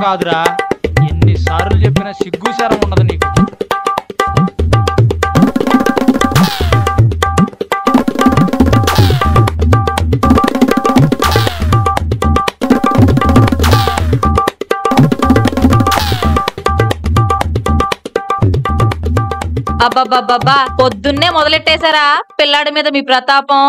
కాదురా, ఎన్నిసార్లు చెప్పినా సిగ్గుసారం ఉండదు నీకు. అబ్బబ్బబ్బబ్బా, పొద్దున్నే మొదలెట్టేశారా పిల్లాడి మీద మీ ప్రతాపం?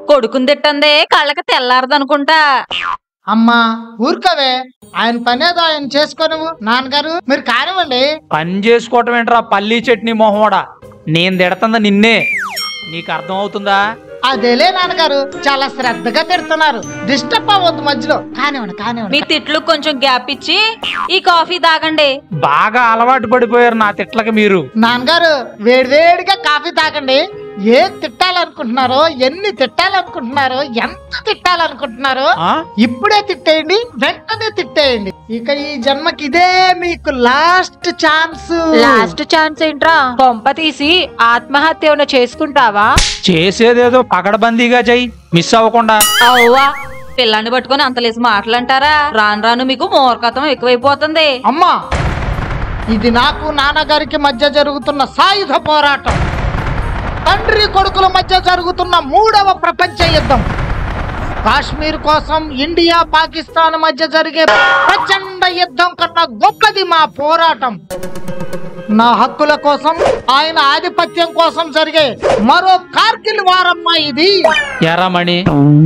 కొడుకుని తిట్టందే కళ్ళకి తెల్లారదనుకుంటా. అమ్మా ఊరుకవే, ఆయన పనేదో ఆయన చేసుకోను. నాన్నగారు మీరు కానివ్వండి. పని చేసుకోవటం ఏంట్రా పల్లీ చట్నీ మొహోడా? నేను తిడతందా నిన్నే, నీకు అర్థం అవుతుందా? అదేలే నాన్నగారు, చాలా శ్రద్ధగా తిడుతున్నారు. డిస్టర్బ్ అవ్వద్దు మధ్యలో. కానివ్వండి కానివ్వండి. మీ తిట్లు కొంచెం గ్యాప్ ఇచ్చి ఈ కాఫీ తాగండి. బాగా అలవాటు పడిపోయారు నా తిట్లకి మీరు. నాన్నగారు వేడివేడిగా కాఫీ తాగండి. ఏం తిట్టాలనుకుంటున్నారో, ఎన్ని తిట్టాలనుకుంటున్నారో, ఎంత తిట్టాలనుకుంటున్నారో ఇప్పుడే తిట్టేయండి, వెంటనే తిట్టేయండి. ఇక ఈ జన్మకి ఇదే మీకు లాస్ట్ ఛాన్స్. లాస్ట్ ఛాన్స్ ఏంట్రా? కొంప తీసి ఆత్మహత్య ఏమైనా చేసుకుంటావా? చేసేదేదో పకడ్బందీగా చెయ్యి, మిస్ అవ్వకుండా. అవ్వా, పిల్లాన్ని పట్టుకొని అంతలేసి మాటలంటారా? రాను రాను మీకు మూర్ఖత్వం ఎక్కువైపోతుంది. అమ్మా, ఇది నాకు నాన్నగారికి మధ్య జరుగుతున్న సాయుధ పోరాటం, తండ్రి కొడుకుల మధ్య జరుగుతున్న 3వ ప్రపంచ యుద్ధం. కాశ్మీర్ కోసం ఇండియా పాకిస్తాన్ మధ్య జరిగే ప్రచండ యుద్ధం కన్నా గొప్పది మా పోరాటం. నా హక్కుల కోసం, ఆయన ఆధిపత్యం కోసం జరిగే మరో కార్గిల్ వారమ్మా ఇది. ఎర్రమణి,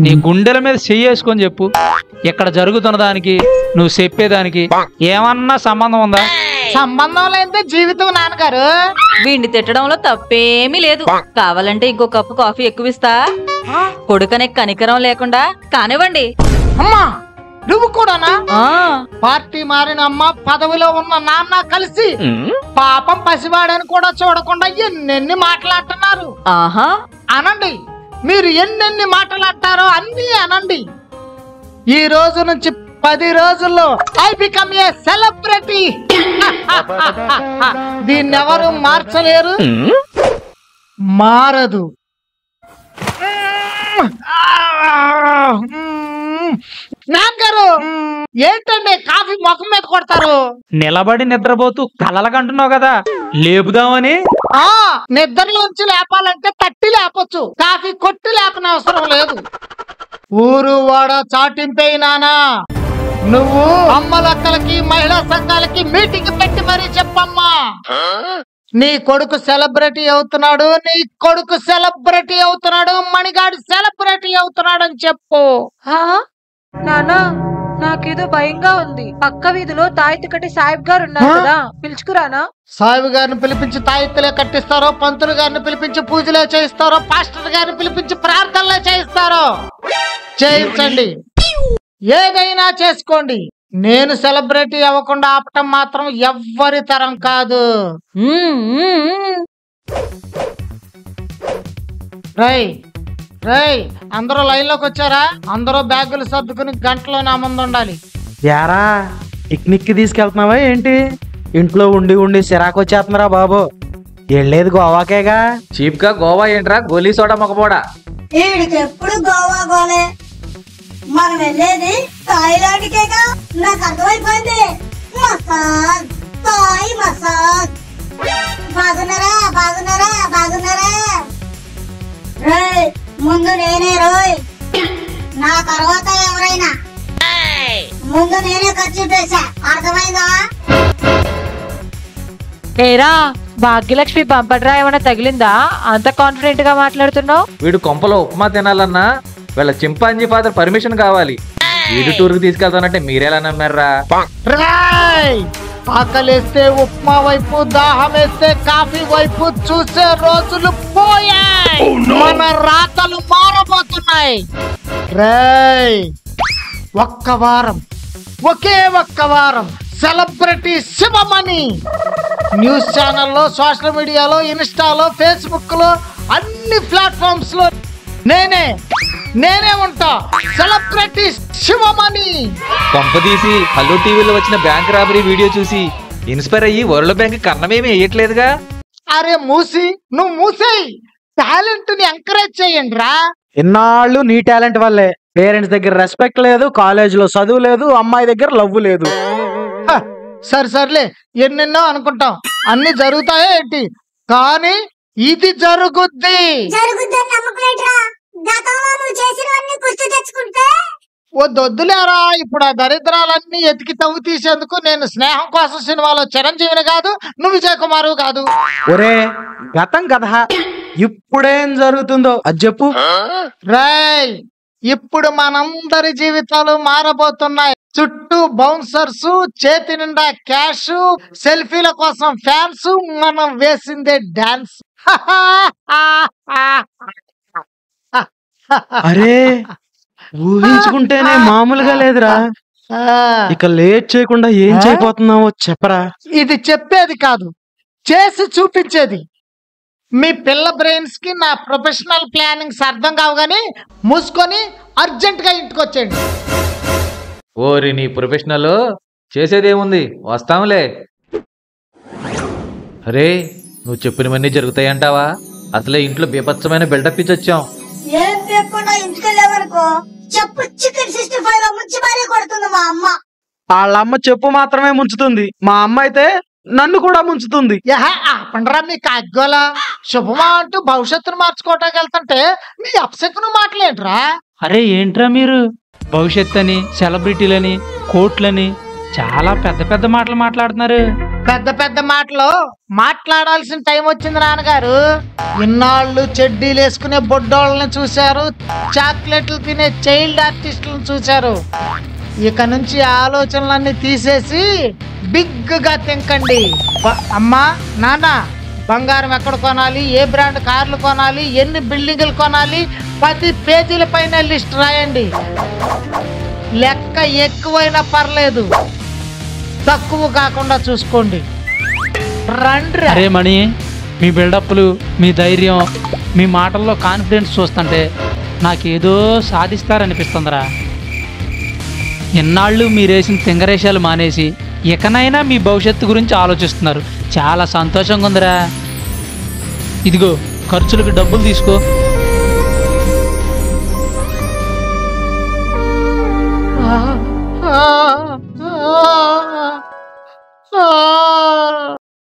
నీ గుండెల మీద చెయ్యేసుకొని చెప్పు, ఇక్కడ జరుగుతున్న దానికి నువ్వు చెప్పేదానికి ఏమన్నా సంబంధం ఉందా? సంబంధం లేదే జీవితం నాన్నగారు. వీడిని తిట్టడంలో తప్పేమీ లేదు. కావాలంటే ఇంకో కప్పు కాఫీ ఎక్కువిస్తా. కొడుకనే కనికరం లేకుండా కానివ్వండి. అమ్మా నువ్వు కూడానా? ఆ పార్టీ మారిన అమ్మ, పదవిలో ఉన్న నాన్న కలిసి పాపం పసివాడని కూడా చూడకుండా ఎన్నెన్ని మాట్లాడుతున్నారు. ఆహా, అనండి, మీరు ఎన్నెన్ని మాట్లాడతారో అన్ని అనండి. ఈ రోజు నుంచి 10 రోజుల్లో ఐ బికమ్ ఏ సెలబ్రిటీ. దీన్ని ఎవరు మార్చలేరు, మారదు. నాన్నగారు ఏంటండి కాఫీ ముఖం మీద కొడతారు? నిలబడి నిద్రపోతూ కలలకంటున్నావు కదా, లేపుదామని. నిద్రలోంచి లేపాలంటే తట్టి లేపొచ్చు, కాఫీ కొట్టి లేపనవసరం లేదు. ఊరు వాడ చాటింపేనానా, నువ్వు అమ్మలక్కలకి మహిళా సంఘాలకి మీటింగ్ పెట్టి మరీ చెప్పమ్మా. నీ కొడుకు సెలబ్రిటీ అవుతున్నాడు, నీ కొడుకు సెలబ్రిటీ అవుతున్నాడు, మణిగాడు సెలబ్రిటీ అవుతున్నాడు అని చెప్పు. నానా, నాకేదో భయంగా ఉంది. పక్క వీధిలో తాయితీ కట్టి సాహిబ్ గారు ఉన్నారు కదా, పిలుచుకురానా? సాహిబ్ గారిని పిలిపించి తాయిత్తులే కట్టిస్తారో, పంతులు గారిని పిలిపించి పూజలే చేయిస్తారో, పాస్టర్ గారిని పిలిపించి ప్రార్థనలే చేయిస్తారో చేయించండి. ఏదైనా చేసుకోండి. నేను సెలబ్రిటీ అవ్వకుండా ఆపటం మాత్రం ఎవ్వరి తరం కాదు. రై రై అందరూ లైన్ లోకి వచ్చారా? అందరూ బ్యాగులు సర్దుకుని గంటలో నా ముందు ఉండాలి. యారా పిక్నిక్ కి తీసుకెళ్తున్నావా ఏంటి? ఇంట్లో ఉండి ఉండి సిరాకు వచ్చేస్తున్నారా బాబు? వెళ్ళేది గోవాకేగా. చీప్ గా గోవా ఏంట్రా, గోలీ సోడా మొగపోడా. ఎప్పుడు గోవా గోలే, మనం వెళ్ళేది థాయిలాండ్కేగా. నాకు అర్థమైపోయింది. Massage, Thai massage. బాగున్నారా బాగున్నారా బాగున్నారా? ముందు నేనే రోయ్, నా తర్వాత ఎవరైనా. ముందు నేనే ఖర్చు చేశా, అర్థమైందా? ఏరా భాగ్యలక్ష్మి బంపడ్రా ఏమైనా తగిలిందా? అంత కాన్ఫిడెంట్ గా మాట్లాడుతున్నావు. వీడు కొంపలో ఉప్మా తినాలన్నా వీళ్ళ చింపాంజీ ఫాదర్ పర్మిషన్ కావాలి. వీడు టూర్ కి తీసుకెళ్తానంటే మీరేలా నమ్మారా? ఆకలేస్తే ఉప్మా వైపు, దాహం వేస్తే కాఫీ వైపు చూసే రోజులు పోయాయి. మన రాతలు మారబోతున్నాయి. ఒక్క వారం, ఒకే ఒక్క వారం సెలబ్రిటీ శివమణి న్యూస్ ఛానల్లో, సోషల్ మీడియాలో, ఇన్స్టాలో, ఫేస్బుక్ లో, అన్ని ప్లాట్ఫామ్స్ లో నేనే ఉంటా. సెలబ్రిటీ శివమణి. కొంపదీసి హలో టీవీలో వచ్చిన బ్యాంక్ రాబరీ వీడియో చూసి ఇన్స్పైర్ అయ్యి వరల్డ్ బ్యాంక్ కన్నమేమి వేయట్లేదుగా. అరే మూసి, నువ్వు మూసేయి. టాలెంట్ ని ఎంకరేజ్ చేయండి రా. ఇన్నాళ్ళు నీ టాలెంట్ వల్లే పేరెంట్స్ దగ్గర రెస్పెక్ట్ లేదు, కాలేజీలో చదువు లేదు, అమ్మాయి దగ్గర లవ్ లేదు. హ, సర్లే ఎన్నెన్నో అనుకుంటాం, అన్ని జరుగుతాయో ఏంటి, కానీ ఇది జరుగుద్ది. జరుగుద్దని నమ్మకలేట్రా. గతంలో నువ్వు చేసినవన్నీ గుర్తు తెచ్చుకుంటే వద్దులేరా, ఇప్పుడు ఆ దరిద్రాలన్నీ ఎతికి తవ్వు తీసేందుకు నేను స్నేహం కోసం సినిమాలో చిరంజీవిని కాదు, నువ్వు విజయ్ కుమారు కాదు. ఒరే గతం కథ, ఇప్పుడేం జరుగుతుందో అది చెప్పు. రేయ్, ఇప్పుడు మనందరి జీవితాలు మారబోతున్నాయి. చుట్టూ బౌన్సర్స్, చేతి నిండా క్యాష్, సెల్ఫీల కోసం ఫ్యాన్స్, మనం వేసిందే డాన్స్. అరే ఊహించుకుంటేనే మామూలుగా లేదురా. ఇక లేట్ చేయకుండా ఏం చేయబోతున్నావో చెప్పరా. ఇది చెప్పేది కాదు, చేసి చూపించేది. మీ పిల్ల బ్రెయిన్స్ కి నా ప్రొఫెషనల్ ప్లానింగ్స్ అర్థం కావు, గానీ మూసుకొని అర్జెంట్ గా ఇంటికి వచ్చేయండి. ఓరి నీ ప్రొఫెషనల్ చేసేదేముంది, వస్తాంలే. అరే నువ్వు చెప్పినవన్నీ జరుగుతాయంటావా? అసలే ఇంట్లో బీభత్సమైన బిల్డప్ ఇచ్చి వచ్చాం. ఏం లేకుండా ఇంటికెళ్ళే వరకు చెప్పు చికెన్ 65 లో ముంచి మరీ కొడుతుంది మా అమ్మ. వాళ్ళమ్మ చెప్పు మాత్రమే ముంచుతుంది, మా అమ్మ అయితే నన్ను కూడా ముంచుతుంది. పండరా మీ కాగ్గోలా. శుభమా అంటూ భవిష్యత్తును మార్చుకోవటానికి వెళ్తుంటే మీ అప్సెక్ను మాటలేంట్రా. అరే ఏంట్రా మీరు భవిష్యత్ అని, సెలబ్రిటీలని, కోట్లని చాలా పెద్ద పెద్ద మాటలు మాట్లాడుతున్నారు. పెద్ద పెద్ద మాటలు మాట్లాడాల్సిన టైం వచ్చింది నాన్నగారు. ఇన్నాళ్ళు చెడ్డీలు వేసుకునే బొడ్డోళ్ళని చూశారు, చాక్లెట్లు తినే చైల్డ్ ఆర్టిస్టులను చూశారు. ఇక నుంచి ఆలోచనలన్నీ తీసేసి బిగ్ గా తింకండి. అమ్మా నాన్న, బంగారం ఎక్కడ కొనాలి, ఏ బ్రాండ్ కార్లు కొనాలి, ఎన్ని బిల్డింగులు కొనాలి, 10 పేజీల పైన లిస్ట్ రాయండి. లెక్క ఎక్కువైనా పర్లేదు, తక్కువ కాకుండా చూసుకోండి. రండి. అరే మణి, మీ బిల్డప్లు, మీ ధైర్యం, మీ మాటల్లో కాన్ఫిడెన్స్ చూస్తుంటే నాకేదో సాధిస్తారనిపిస్తుందిరా. ఇన్నాళ్ళు మీరేసిన తింగరేషాలు మానేసి ఇకనైనా మీ భవిష్యత్తు గురించి ఆలోచిస్తున్నారు. చాలా సంతోషంగా ఉందిరా. ఇదిగో ఖర్చులకు డబ్బులు తీసుకో.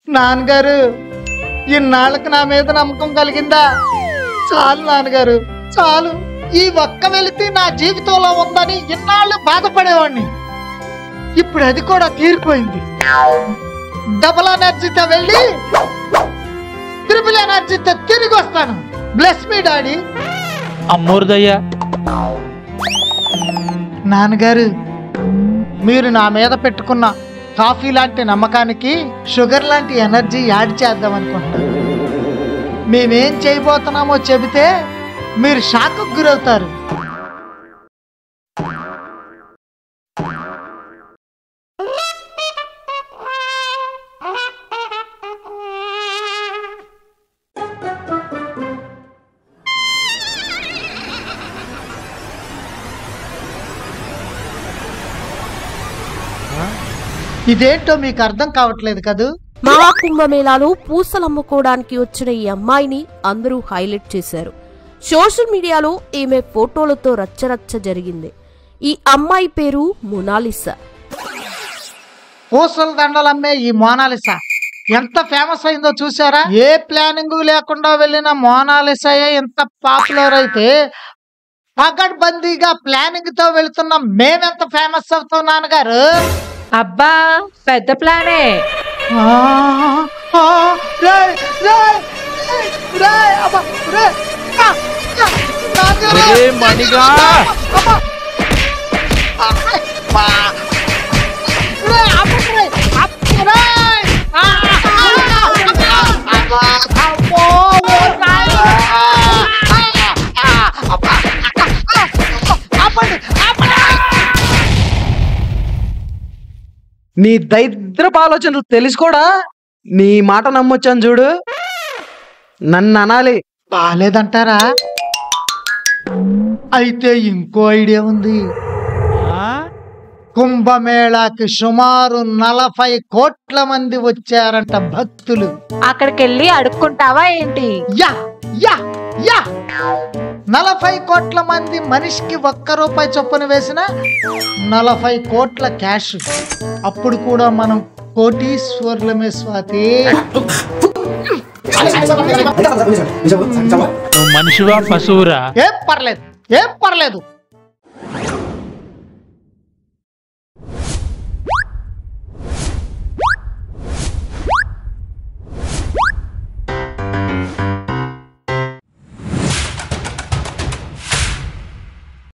నాన్నగారు, ఇన్నాళ్ళకి నా మీద నమ్మకం కలిగిందా? చాలు నాన్నగారు, చాలు. ఈ ఒక్క వెళితే నా జీవితంలో ఉందని ఇన్నాళ్ళు బాధపడేవాడిని. ఇప్పుడు అది కూడా తీరిపోయింది. డబుల్ ఎనర్జీతో వెళ్ళి ట్రిపుల్ ఎనర్జీతో తిరిగి వస్తాను. Bless me daddy. అమ్మోరుదయ్యా. నాన్నగారు, మీరు నా మీద పెట్టుకున్న కాఫీ లాంటి నమ్మకానికి షుగర్ లాంటి ఎనర్జీ యాడ్ చేద్దాం అనుకుంటున్నాను. మేమేం చేయబోతున్నామో చెబితే మీరు షాక్ గురవుతారు. ఇదేంటో మీకు అర్థం కావట్లేదు కదూ. మహాకుంభమేళాలో పూసలమ్ముకోవడానికి వచ్చిన ఈ అమ్మాయిని అందరూ హైలైట్ చేశారు. సోషల్ మీడియాలో ఈమె ఫోటోలతో రచ్చరచ్చ జరిగింది. ఈ అమ్మాయి పేరు మొనాలిసా. పూసల దండలమ్మే ఈ మోనాలిసా ఎంత ఫేమస్ అయిందో చూసారా? ఏ ప్లానింగ్ లేకుండా వెళ్ళిన మోనాలిసాయే ఎంత పాపులర్ అయితే, పగడ్బందీగా ప్లానింగ్ తో వెళుతున్న మేమెంత ఫేమస్ అవుతాం నాన్నగారు. అబ్బా పెద్ద ప్లానే. నీ దరిద్రపు ఆలోచనలు తెలిసి కూడా నీ మాట నమ్మొచ్చాను చూడు. నన్ను అనాలి. బాలేదంటారా? అయితే ఇంకో ఐడియా ఉంది. కుంభమేళాకి సుమారు 40 కోట్ల మంది వచ్చారంట భక్తులు. అక్కడికెళ్ళి అడుక్కుంటావా ఏంటి? యా యా యా 40 కోట్ల మంది మనిషికి ₹1 చొప్పున వేసిన 40 కోట్ల క్యాష్. అప్పుడు కూడా మనం కోటీశ్వర్లమే స్వాతి. నువ్వు మనిషివా పశువురా? ఏం పర్లేదు.